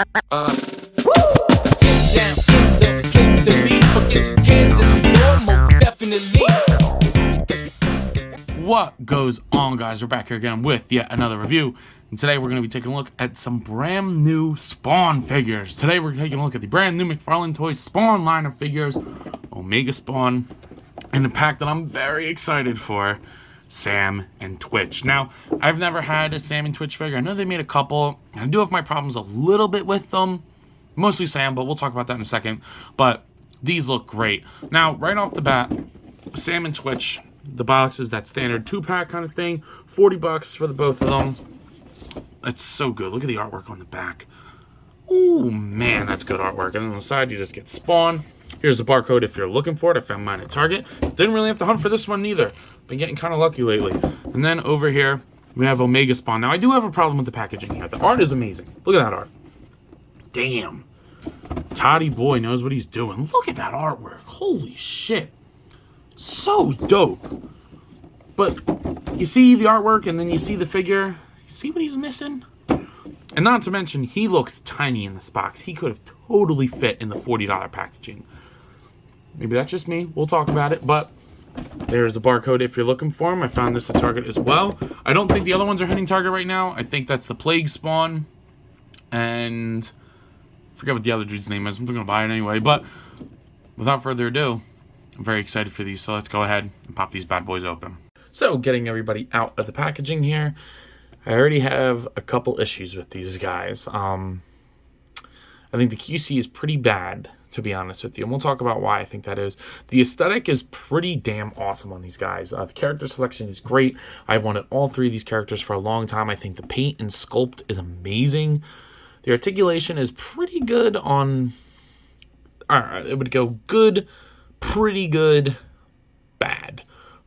What goes on, guys? We're back here again with yet another review, and today we're going to be taking a look at some brand new Spawn figures. Today we're taking a look at the brand new McFarlane Toys Spawn line of figures, Omega Spawn, and the pack that I'm very excited for, Sam and Twitch. Now, I've never had a Sam and Twitch figure. I know they made a couple, and I do have my problems a little bit with them, mostly Sam, but we'll talk about that in a second. But these look great. Now, right off the bat, Sam and Twitch, the box is that standard 2-pack kind of thing. $40 for the both of them. It's so good. Look at the artwork on the back. Oh man, that's good artwork. And on the side, you just get Spawn. Here's the barcode if you're looking for it. I found mine at Target. Didn't really have to hunt for this one either. Been getting kind of lucky lately. And then over here, we have Omega Spawn. Now, I do have a problem with the packaging here. The art is amazing. Look at that art. Damn. Toddy boy knows what he's doing. Look at that artwork. Holy shit. So dope. But you see the artwork and then you see the figure. You see what he's missing? And not to mention, he looks tiny in this box. He could have totally fit in the $40 packaging. Maybe that's just me. We'll talk about it. But there's the barcode if you're looking for him. I found this at Target as well. I don't think the other ones are hitting Target right now. I think that's the Plague Spawn. And I forget what the other dude's name is. I'm going to buy it anyway. But without further ado, I'm very excited for these, so let's go ahead and pop these bad boys open. So, getting everybody out of the packaging here, I already have a couple issues with these guys. I think the QC is pretty bad, to be honest with you, and we'll talk about why I think that is. The aesthetic is pretty damn awesome on these guys. The character selection is great. I've wanted all three of these characters for a long time. I think the paint and sculpt is amazing. The articulation is pretty good on... Alright, it would go good, pretty good, bad.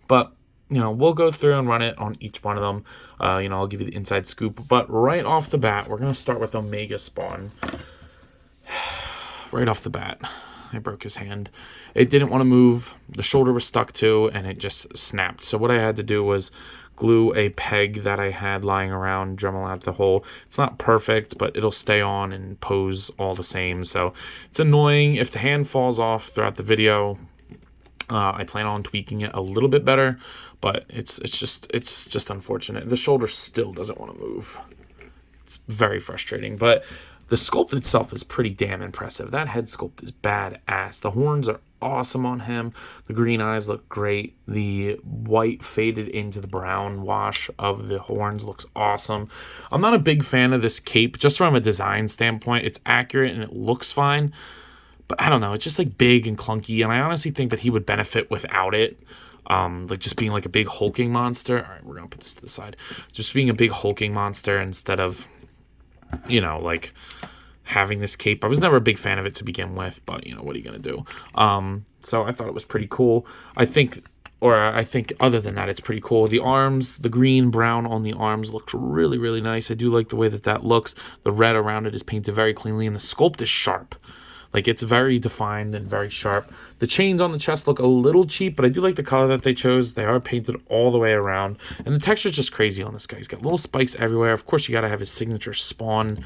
But, you know, we'll go through and run it on each one of them. You know, I'll give you the inside scoop. But right off the bat, we're going to start with Omega Spawn. Right off the bat, I broke his hand. It didn't want to move. The shoulder was stuck to, and it just snapped. So what I had to do was glue a peg that I had lying around, Dremel out the hole. It's not perfect, but it'll stay on and pose all the same. So it's annoying if the hand falls off throughout the video. I plan on tweaking it a little bit better, but it's just unfortunate. The shoulder still doesn't want to move. It's very frustrating, but the sculpt itself is pretty damn impressive. That head sculpt is badass. The horns are awesome on him. The green eyes look great. The white faded into the brown wash of the horns looks awesome. I'm not a big fan of this cape, just from a design standpoint. It's accurate and it looks fine, but I don't know. It's just like big and clunky, and I honestly think that he would benefit without it. Like just being like a big hulking monster. All right, we're gonna put this to the side. Just being a big hulking monster instead of, you know, like having this cape. I was never a big fan of it to begin with, but you know, what are you gonna do? So I thought it was pretty cool. I think other than that, it's pretty cool. The arms, the green brown on the arms looks really, really nice. I do like the way that that looks. The red around it is painted very cleanly, and the sculpt is sharp. Like, it's very defined and very sharp. The chains on the chest look a little cheap, but I do like the color that they chose. They are painted all the way around. And the texture is just crazy on this guy. He's got little spikes everywhere. Of course, you got to have his signature Spawn,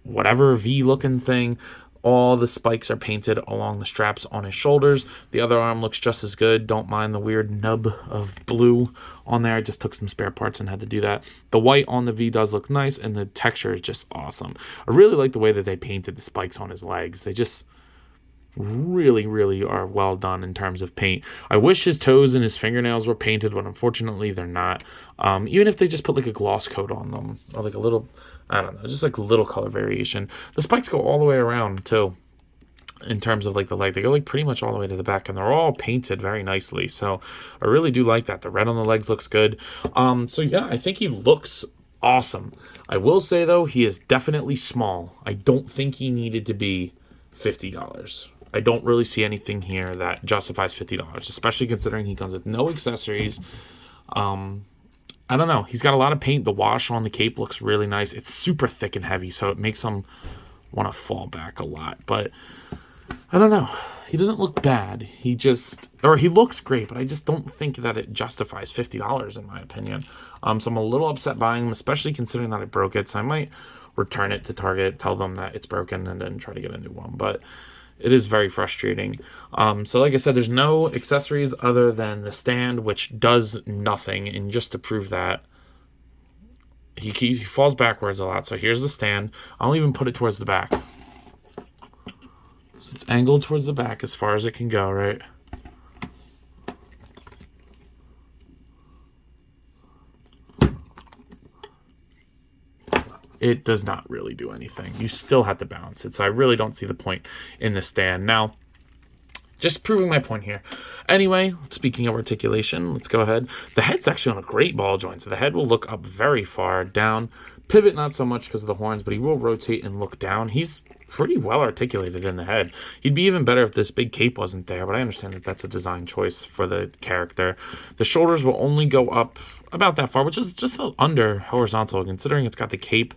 whatever V-looking thing. All the spikes are painted along the straps on his shoulders. The other arm looks just as good. Don't mind the weird nub of blue on there. I just took some spare parts and had to do that. The white on the V does look nice, and the texture is just awesome. I really like the way that they painted the spikes on his legs. They just really, really are well done in terms of paint. I wish his toes and his fingernails were painted, but unfortunately they're not. Even if they just put like a gloss coat on them, or like a little, I don't know, just like a little color variation. The spikes go all the way around too. In terms of like the leg, they go like pretty much all the way to the back, and they're all painted very nicely. So I really do like that. The red on the legs looks good. So yeah, I think he looks awesome. I will say though, he is definitely small. I don't think he needed to be $50. I don't really see anything here that justifies $50, especially considering he comes with no accessories. I don't know. He's got a lot of paint. The wash on the cape looks really nice. It's super thick and heavy, so it makes him want to fall back a lot. But I don't know. He doesn't look bad. He looks great, but I just don't think that it justifies $50 in my opinion. So I'm a little upset buying him, especially considering that I broke it. So I might return it to Target, tell them that it's broken, and then try to get a new one. But it is very frustrating. So like I said, there's no accessories other than the stand, which does nothing. And just to prove that, he falls backwards a lot. So here's the stand. I'll even put it towards the back. So it's angled towards the back as far as it can go, right? It does not really do anything. You still have to balance it. So I really don't see the point in the stand. Now, just proving my point here. Anyway, speaking of articulation, let's go ahead. The head's actually on a great ball joint. So the head will look up very far, down. Pivot, not so much because of the horns, but he will rotate and look down. He's pretty well articulated in the head. He'd be even better if this big cape wasn't there, but I understand that that's a design choice for the character. The shoulders will only go up about that far, which is just under horizontal. Considering it's got the cape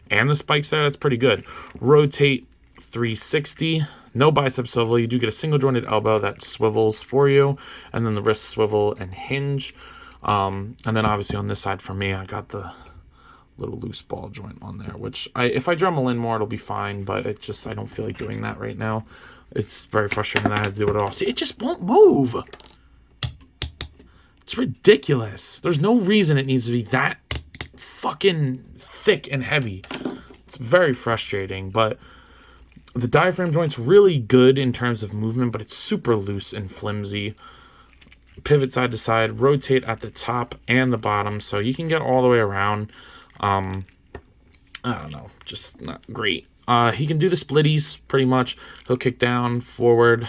and the spikes there, that's pretty good. Rotate 360. No bicep swivel. You do get a single jointed elbow that swivels for you, and then the wrists swivel and hinge. And then obviously on this side for me, I got the little loose ball joint on there, which if I Dremel in more, it'll be fine, but it just, I don't feel like doing that right now. It's very frustrating that I have to do it all. See, it just won't move. It's ridiculous. There's no reason it needs to be that fucking thick and heavy. It's very frustrating, but the diaphragm joint's really good in terms of movement, but it's super loose and flimsy. Pivot side to side, rotate at the top and the bottom, so you can get all the way around. I don't know, just not great. He can do the splitties pretty much. He'll kick down, forward,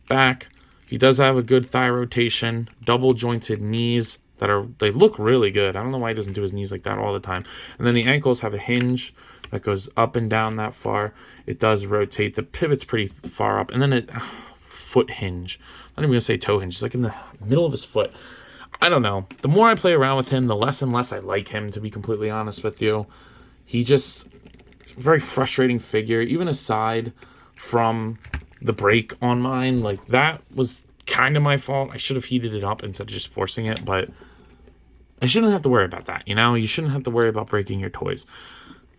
back. He does have a good thigh rotation, double jointed knees they look really good. I don't know why he doesn't do his knees like that all the time. And then the ankles have a hinge that goes up and down that far. It does rotate. The pivot's pretty far up. And then foot hinge. I'm not even going to say toe hinge. It's like in the middle of his foot. I don't know. The more I play around with him, the less and less I like him, to be completely honest with you. It's a very frustrating figure. Even aside from the break on mine, like that was kind of my fault. I should have heated it up instead of just forcing it, but I shouldn't have to worry about that, you know? You shouldn't have to worry about breaking your toys.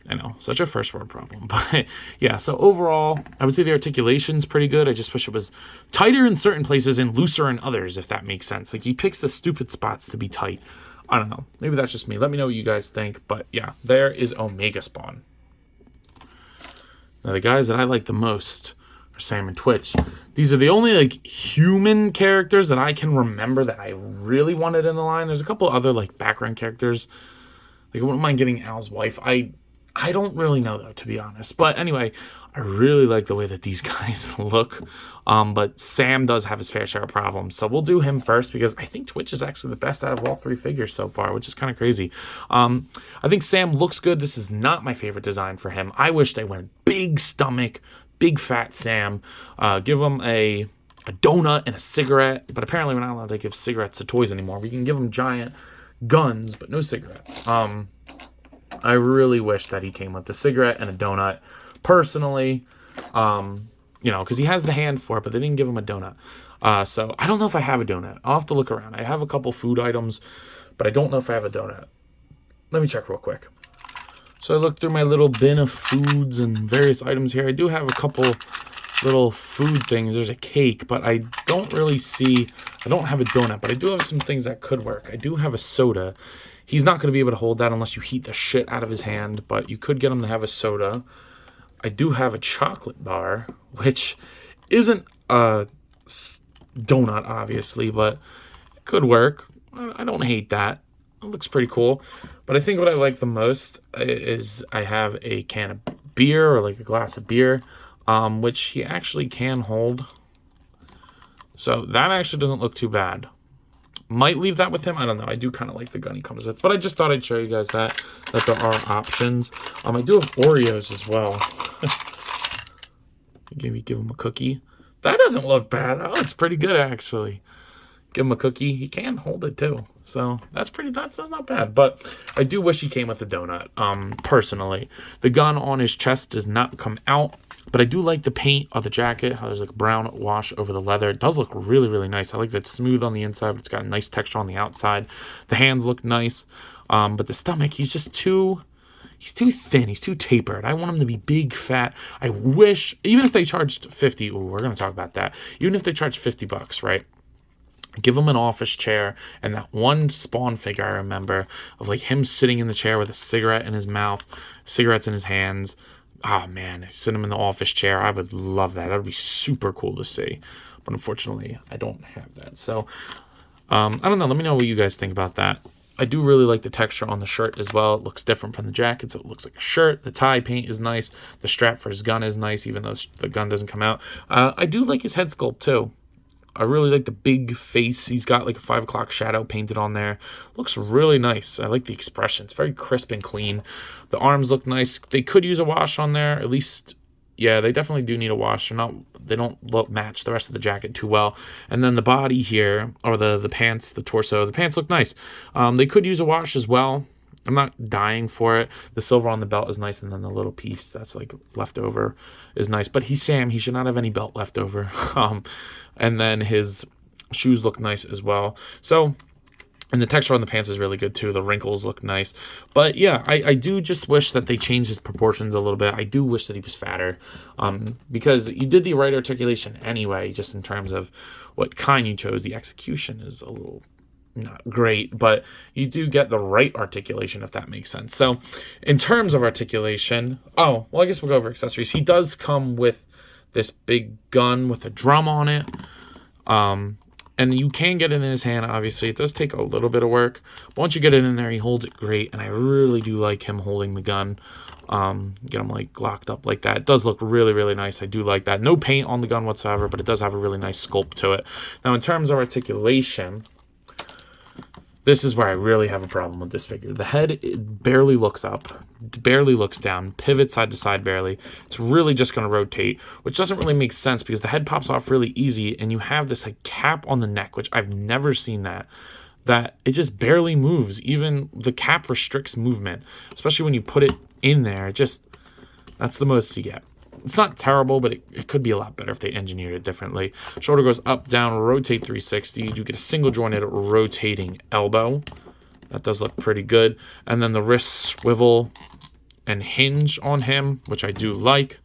I know, such a first world problem. But yeah, so overall, I would say the articulation's pretty good. I just wish it was tighter in certain places and looser in others, if that makes sense. Like, he picks the stupid spots to be tight. I don't know. Maybe that's just me. Let me know what you guys think. But yeah, there is Omega Spawn. Now, the guys that I like the most are Sam and Twitch. These are the only, like, human characters that I can remember that I really wanted in the line. There's a couple other, like, background characters. Like, I wouldn't mind getting Al's wife. I don't really know, though, to be honest. But anyway, I really like the way that these guys look. But Sam does have his fair share of problems. So we'll do him first because I think Twitch is actually the best out of all three figures so far, which is kind of crazy. I think Sam looks good. This is not my favorite design for him. I wish they went big stomach, big fat Sam. Give him a donut and a cigarette. But apparently we're not allowed to give cigarettes to toys anymore. We can give them giant guns, but no cigarettes. I really wish that he came with a cigarette and a donut, personally, you know, because he has the hand for it, but they didn't give him a donut. So I don't know if I have a donut. I'll have to look around. I have a couple food items, but I don't know if I have a donut. Let me check real quick. So I looked through my little bin of foods and various items here. I do have a couple little food things. There's a cake, but I don't really see, I don't have a donut, but I do have some things that could work. I do have a soda. He's not going to be able to hold that unless you heat the shit out of his hand, but you could get him to have a soda. I do have a chocolate bar, which isn't a donut, obviously, but it could work. I don't hate that. It looks pretty cool. But I think what I like the most is I have a can of beer, or like a glass of beer, which he actually can hold. So that actually doesn't look too bad. Might leave that with him. I don't know. I do kind of like the gun he comes with. But I just thought I'd show you guys that there are options. I do have Oreos as well. Maybe give him a cookie. That doesn't look bad. That looks pretty good, actually. Give him a cookie. He can hold it, too. So that's not bad. But I do wish he came with a donut, personally. The gun on his chest does not come out. But I do like the paint of the jacket, how there's like a brown wash over the leather. It does look really, really nice. I like that it's smooth on the inside, but it's got a nice texture on the outside. The hands look nice. But the stomach, he's he's too thin. He's too tapered. I want him to be big, fat. I wish, even if they charged 50, we're going to talk about that. Even if they charged $50, right? Give him an office chair and that one Spawn figure I remember of like him sitting in the chair with a cigarette in his mouth, cigarettes in his hands. Oh man, sit him in the office chair. I would love that. That would be super cool to see. But unfortunately, I don't have that. So, I don't know. Let me know what you guys think about that. I do really like the texture on the shirt as well. It looks different from the jacket, so it looks like a shirt. The tie paint is nice. The strap for his gun is nice, even though the gun doesn't come out. I do like his head sculpt too. I really like the big face. He's got like a 5 o'clock shadow painted on there. Looks really nice. I like the expression. It's very crisp and clean. The arms look nice. They could use a wash on there. At least, yeah, they definitely do need a wash. They don't match the rest of the jacket too well. And then the body here, or the pants, the torso, the pants look nice. They could use a wash as well. I'm not dying for it. The silver on the belt is nice, and then the little piece that's like left over is nice. But he's Sam. He should not have any belt left over. And then his shoes look nice as well. So, and the texture on the pants is really good too. The wrinkles look nice. But yeah, I do just wish that they changed his proportions a little bit. I do wish that he was fatter. Because you did the right articulation anyway, just in terms of what kind you chose. The execution is a little not great, but you do get the right articulation, if that makes sense. So in terms of articulation, I guess we'll go over accessories. He does come with this big gun with a drum on it. And you can get it in his hand, obviously. It does take a little bit of work. But once you get it in there, he holds it great. And I really do like him holding the gun. Get him like locked up like that. It does look really, really nice. I do like that. No paint on the gun whatsoever, but it does have a really nice sculpt to it. Now, in terms of articulation, this is where I really have a problem with this figure. The head barely looks up, barely looks down, pivots side to side barely. It's really just going to rotate, which doesn't really make sense because the head pops off really easy, and you have this like cap on the neck, which I've never seen that it just barely moves. Even the cap restricts movement, especially when you put it in there. That's the most you get. It's not terrible, but it could be a lot better if they engineered it differently. Shoulder goes up, down, rotate 360. You do get a single jointed rotating elbow. That does look pretty good. And then the wrist swivel and hinge on him, which I do like.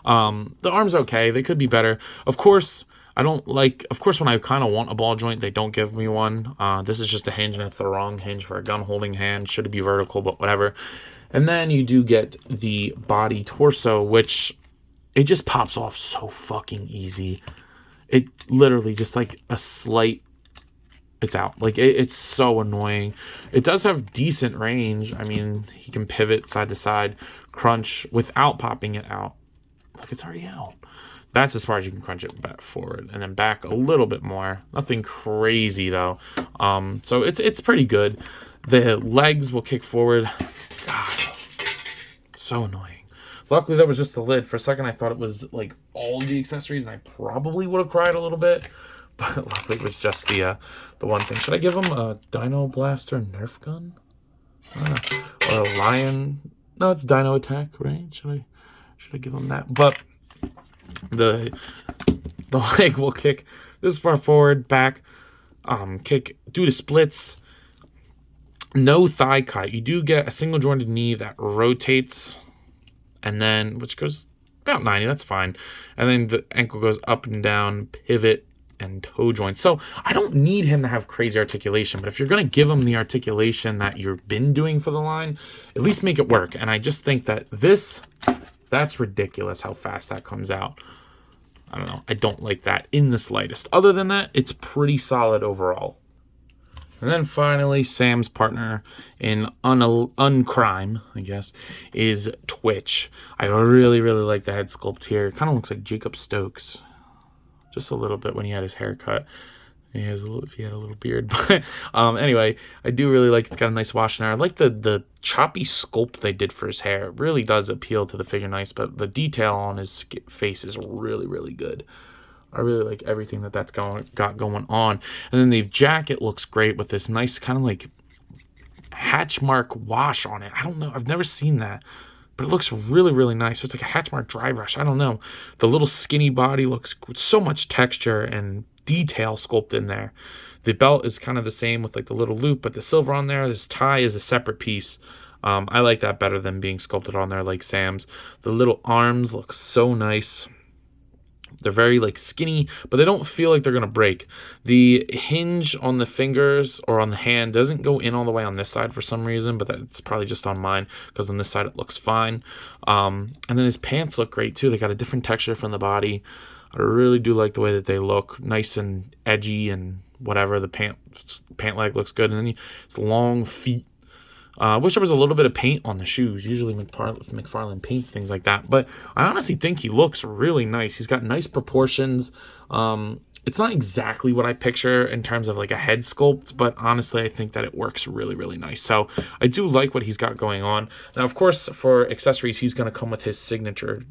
The arm's okay. They could be better. Of course, when I kind of want a ball joint, they don't give me one. This is just a hinge, and it's the wrong hinge for a gun holding hand. Should it be vertical, but whatever. And then you do get the body torso, which it just pops off so fucking easy. It literally just like a slight, it's out. Like it's so annoying. It does have decent range. I mean, he can pivot side to side, crunch without popping it out. Like it's already out. That's as far as you can crunch it back forward and then back a little bit more. Nothing crazy though. So it's pretty good. The legs will kick forward. God, so annoying. Luckily, that was just the lid. For a second, I thought it was like all the accessories, and I probably would have cried a little bit. But luckily, it was just the one thing. Should I give him a Dino Blaster Nerf gun? Or a Lion? No, it's Dino Attack, right? Should I give him that? But the leg will kick this far forward, back, kick, do the splits. No thigh cut. You do get a single jointed knee that rotates, and then which goes about 90. That's fine. And then the ankle goes up and down, pivot, and toe joint. So I don't need him to have crazy articulation, but if you're gonna give him the articulation that you've been doing for the line, at least make it work. And I just think that that's ridiculous how fast that comes out. I don't know. I don't like that in the slightest. Other than that, it's pretty solid overall. And then finally, Sam's partner in uncrime, I guess, is Twitch. I really, really like the head sculpt here. It kind of looks like Jacob Stokes. Just a little bit when he had his hair cut. He had a little beard. But anyway, I do really like it's got a nice wash in there. I like the choppy sculpt they did for his hair. It really does appeal to the figure nice, but the detail on his face is really, really good. I really like everything that's got going on. And then the jacket looks great with this nice kind of like hatch mark wash on it. I don't know. I've never seen that. But it looks really, really nice. It's like a hatch mark dry brush. I don't know. The little skinny body looks so much texture and detail sculpt in there. The belt is kind of the same with like the little loop, but the silver on there. This tie is a separate piece. I like that better than being sculpted on there like Sam's. The little arms look so nice. They're very like skinny, but they don't feel like they're going to break. The hinge on the fingers or on the hand doesn't go in all the way on this side for some reason, but that's probably just on mine because on this side it looks fine. And then his pants look great too. They got a different texture from the body. I really do like the way that they look, nice and edgy and whatever. The pant leg looks good. And then his long feet. I wish there was a little bit of paint on the shoes. Usually McFarlane paints things like that. But I honestly think he looks really nice. He's got nice proportions. It's not exactly what I picture in terms of like a head sculpt, but honestly, I think that it works really, really nice. So I do like what he's got going on. Now, of course, for accessories, he's going to come with his signature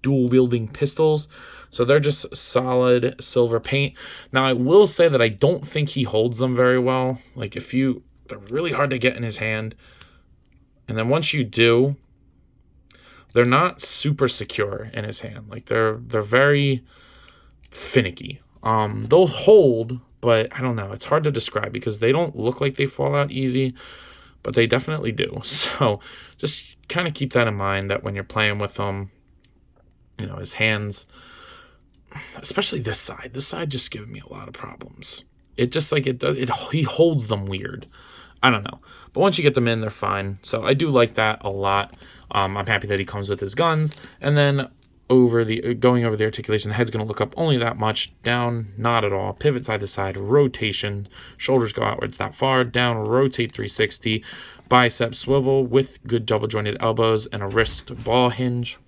dual-wielding pistols. So they're just solid silver paint. Now, I will say that I don't think he holds them very well. Like they're really hard to get in his hand. And then once you do, they're not super secure in his hand. Like they're very finicky. They'll hold, but I don't know. It's hard to describe because they don't look like they fall out easy, but they definitely do. So just kind of keep that in mind that when you're playing with them, his hands, especially this side just gives me a lot of problems. It just like he holds them weird. I don't know. But once you get them in, they're fine. So I do like that a lot. I'm happy that he comes with his guns. And then going over the articulation, the head's going to look up only that much. Down, not at all. Pivot side to side, rotation. Shoulders go outwards that far. Down, rotate 360. Bicep swivel with good double jointed elbows and a wrist ball hinge.